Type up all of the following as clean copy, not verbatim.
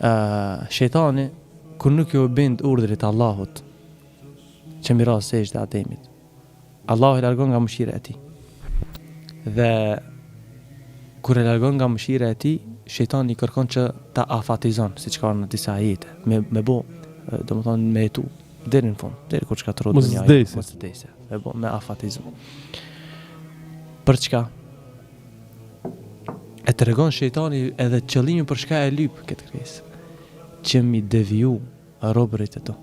Shejtani kur nuk ju bind urdhrit Allahut që mi ras sejdë Ademit, Allahu e largon nga mëshira e tij. Dhe kur e largon nga mëshira e tij, shejtani kërkon që ta afatizon, siç ka në disa ajete, me bo, domethënë me jetu deri në fund, deri kur shkatërrohet Mos vdesë, me afatizëm. Për çka? E tregon shejtani edhe qëllimin për çka e lyp këtë krijesë, që mi deviju robërit e tu.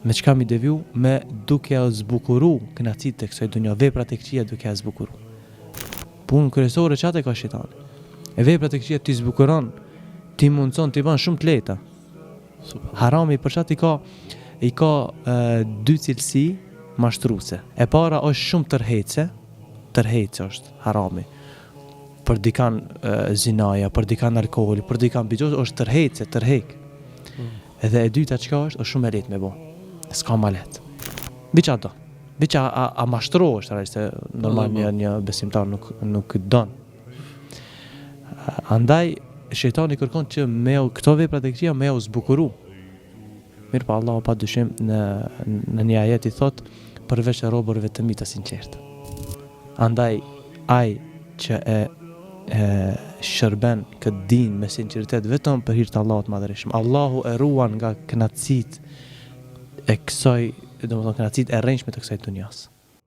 Me çka mi deviju? Me duke ja zbukuru kënaqësitë të kësaj dunja, veprat e këqija duke ja zbukuru. Punë kryesore çate ka shejtani. E veprat e këqija ti zbukuron, ti mundson, ti bën shumë të lehta. Harami për çat i ka dy cilësi mashtruese. E para është shumë tërheqse është harami. Për dikan zinaja, për dikan alkoholi, për dikan bigjoz është tërheq. Edhe e dyta çka është shumë e lehtë me bë. S'ka ma lehtë. Biça do. Biça a mashtrohesh tani se normal një besimtar nuk don. Andaj shejtani kërkon që me këto veprat e këqija me u zbukuru. Mirë pa Allahu pa dyshim në një ajet i thot përveç robërve të mi të sinqertë. Andaj ai që e shërben këtë din me sinqeritet vetëm për hir të Allahut madhërisht. Allahu e ruan nga kënaqësitë e kësaj, domethënë kënaqësitë e rrënjshme të kësaj dunjas.